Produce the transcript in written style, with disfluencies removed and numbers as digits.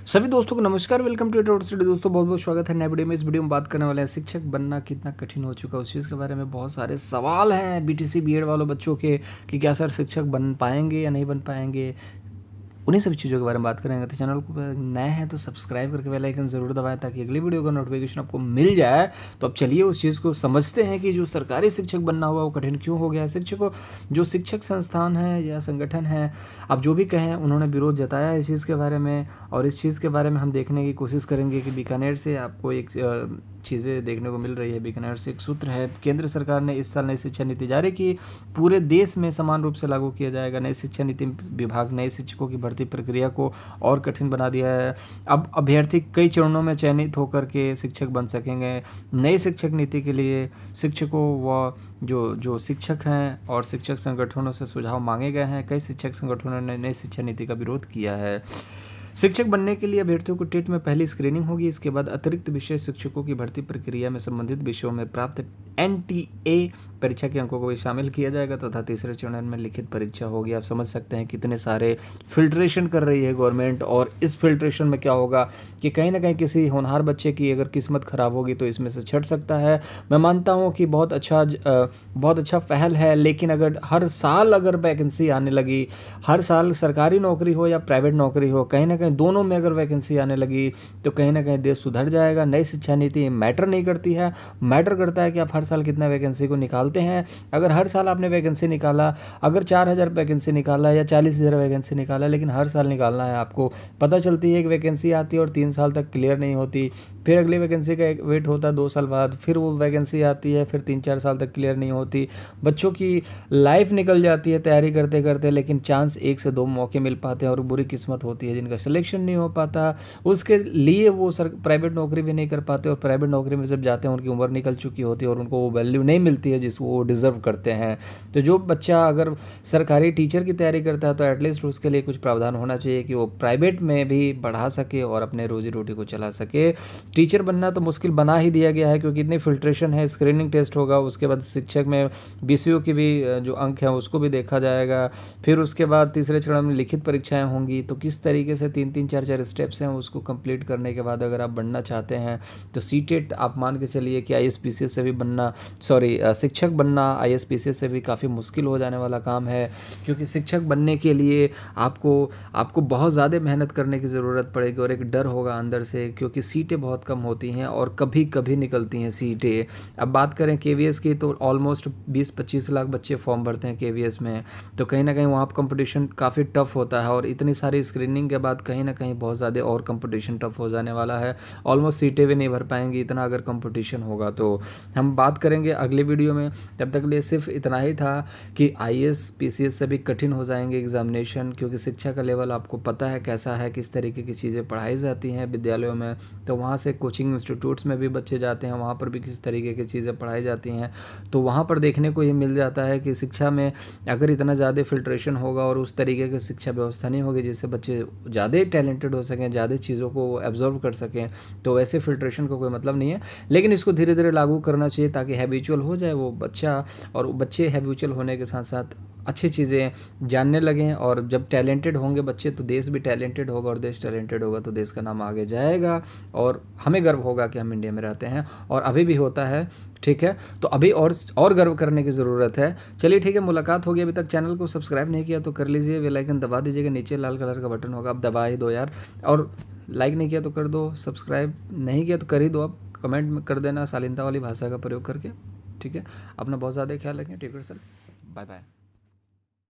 सभी दोस्तों को नमस्कार। Welcome to tot study. दोस्तों बहुत बहुत स्वागत है नए वीडियो में। इस वीडियो में बात करने वाले हैं शिक्षक बनना कितना कठिन हो चुका है उस चीज़ के बारे में। बहुत सारे सवाल हैं बीटीसी बीएड वालों बच्चों के कि क्या सर शिक्षक बन पाएंगे या नहीं बन पाएंगे, उन्हीं सभी चीज़ों के बारे में बात करेंगे। तो चैनल को नए हैं तो सब्सक्राइब करके बेल आइकन ज़रूर दबाएं ताकि अगली वीडियो का नोटिफिकेशन आपको मिल जाए। तो अब चलिए उस चीज़ को समझते हैं कि जो सरकारी शिक्षक बनना हुआ वो कठिन क्यों हो गया है। शिक्षकों जो शिक्षक संस्थान है या संगठन है, आप जो भी कहें, उन्होंने विरोध जताया इस चीज़ के बारे में। और इस चीज़ के बारे में हम देखने की कोशिश करेंगे कि बीकानेर से आपको एक चीज़ें देखने को मिल रही है। बीकानेर से एक सूत्र है, केंद्र सरकार ने इस साल नई शिक्षा नीति जारी की, पूरे देश में समान रूप से लागू किया जाएगा। नई शिक्षा नीति विभाग नए शिक्षकों की भर्ती प्रक्रिया को और कठिन बना दिया है। अब अभ्यर्थी कई चरणों में चयनित होकर के शिक्षक बन सकेंगे। नई शिक्षक नीति के लिए शिक्षकों व जो शिक्षक हैं और शिक्षक संगठनों से सुझाव मांगे गए हैं। कई शिक्षक संगठनों ने नई शिक्षा नीति का विरोध किया है। शिक्षक बनने के लिए अभ्यर्थियों को टेट में पहली स्क्रीनिंग होगी। इसके बाद अतिरिक्त विषय शिक्षकों की भर्ती प्रक्रिया में संबंधित विषयों में प्राप्त एनटीए परीक्षा के अंकों को भी शामिल किया जाएगा तथा तीसरे चरण में लिखित परीक्षा होगी। आप समझ सकते हैं कितने सारे फिल्ट्रेशन कर रही है गवर्नमेंट। और इस फिल्ट्रेशन में क्या होगा कि कहीं ना कहीं किसी होनहार बच्चे की अगर किस्मत खराब होगी तो इसमें से छट सकता है। मैं मानता हूँ कि बहुत अच्छा पहल है, लेकिन अगर हर साल अगर वैकेंसी आने लगी, हर साल सरकारी नौकरी हो या प्राइवेट नौकरी हो, कहीं ना कहीं दोनों में अगर वैकेंसी आने लगी तो कहीं ना कहीं देश सुधर जाएगा। नई शिक्षा नीति मैटर नहीं करती है, मैटर करता है कि आप हर साल कितना वैकेंसी को निकालते हैं। अगर हर साल आपने वैकेंसी निकाला, अगर 4,000 वैकेंसी निकाला या 40,000 वैकेंसी निकाला, लेकिन हर साल निकालना है आपको। पता चलती है कि वैकेंसी आती है और 3 साल तक क्लियर नहीं होती, फिर अगली वैकेंसी का एक वेट होता है 2 साल बाद, फिर वो वैकेंसी आती है, फिर 3-4 साल तक क्लियर नहीं होती। बच्चों की लाइफ निकल जाती है तैयारी करते करते, लेकिन चांस 1 से 2 मौके मिल पाते हैं और बुरी किस्मत होती है जिनका सिलेक्शन नहीं हो पाता। उसके लिए वो प्राइवेट नौकरी भी नहीं कर पाते और प्राइवेट नौकरी में जब जाते हैं उनकी उम्र निकल चुकी होती है और उनको वो वैल्यू नहीं मिलती है जिसको वो डिज़र्व करते हैं। तो जो बच्चा अगर सरकारी टीचर की तैयारी करता है तो एटलीस्ट उसके लिए कुछ प्रावधान होना चाहिए कि वो प्राइवेट में भी बढ़ा सके और अपने रोजी रोटी को चला सके। टीचर बनना तो मुश्किल बना ही दिया गया है क्योंकि इतनी फिल्ट्रेशन है। स्क्रीनिंग टेस्ट होगा, उसके बाद शिक्षक में बीसीओ की भी जो अंक है उसको भी देखा जाएगा, फिर उसके बाद तीसरे चरण में लिखित परीक्षाएं होंगी। तो किस तरीके से 3-3 4-4 स्टेप्स हैं, उसको कंप्लीट करने के बाद अगर आप बनना चाहते हैं तो सीटेट आप मान के चलिए कि आईएएस-पीसीएस से भी बनना, शिक्षक बनना आईएएस-पीसीएस से भी काफ़ी मुश्किल हो जाने वाला काम है। क्योंकि शिक्षक बनने के लिए आपको बहुत ज़्यादा मेहनत करने की ज़रूरत पड़ेगी और एक डर होगा अंदर से, क्योंकि सीटें बहुत कम होती हैं और कभी कभी निकलती हैं सीटें। अब बात करें केवीएस की तो ऑलमोस्ट 20-25 लाख बच्चे फॉर्म भरते हैं केवीएस में। तो कहीं ना कहीं वहाँ पर कंपटीशन काफ़ी टफ होता है और इतनी सारी स्क्रीनिंग के बाद कहीं ना कहीं बहुत ज़्यादा और कंपटीशन टफ हो जाने वाला है। ऑलमोस्ट सीटें भी नहीं भर पाएंगी इतना अगर कंपटीशन होगा। तो हम बात करेंगे अगली वीडियो में। तब तक लिए सिर्फ इतना ही था कि आईएएस पीसीएस से भी कठिन हो जाएंगे एग्जामिनेशन, क्योंकि शिक्षा का लेवल आपको पता है कैसा है, किस तरीके की चीज़ें पढ़ाई जाती हैं विद्यालयों में। तो वहाँ से कोचिंग इंस्टीट्यूट्स में भी बच्चे जाते हैं, वहाँ पर भी किस तरीके की चीज़ें पढ़ाई जाती हैं। तो वहाँ पर देखने को ये मिल जाता है कि शिक्षा में अगर इतना ज़्यादा फिल्ट्रेशन होगा और उस तरीके की शिक्षा व्यवस्था नहीं होगी जिससे बच्चे ज़्यादा टैलेंटेड हो सकें, ज़्यादा चीज़ों को एब्जॉर्व कर सकें, तो वैसे फिल्ट्रेशन का कोई मतलब नहीं है। लेकिन इसको धीरे धीरे लागू करना चाहिए ताकि हैबिचुअल हो जाए वो बच्चा, और बच्चे हैबिचुअल होने के साथ साथ अच्छी चीज़ें जानने लगें। और जब टैलेंटेड होंगे बच्चे तो देश भी टैलेंटेड होगा, और देश टैलेंटेड होगा तो देश का नाम आगे जाएगा और हमें गर्व होगा कि हम इंडिया में रहते हैं। और अभी भी होता है, ठीक है। तो अभी और गर्व करने की ज़रूरत है। चलिए ठीक है, मुलाकात होगी। अभी तक चैनल को सब्सक्राइब नहीं किया तो कर लीजिए, बेल आइकन दबा दीजिएगा, नीचे लाल कलर का बटन होगा, आप दबा ही दो यार। और लाइक नहीं किया तो कर दो, सब्सक्राइब नहीं किया तो कर ही दो। आप कमेंट में कर देना शालीनता वाली भाषा का प्रयोग करके, ठीक है। अपना बहुत ज़्यादा ख्याल रखें। ठीक है सर, बाय बाय।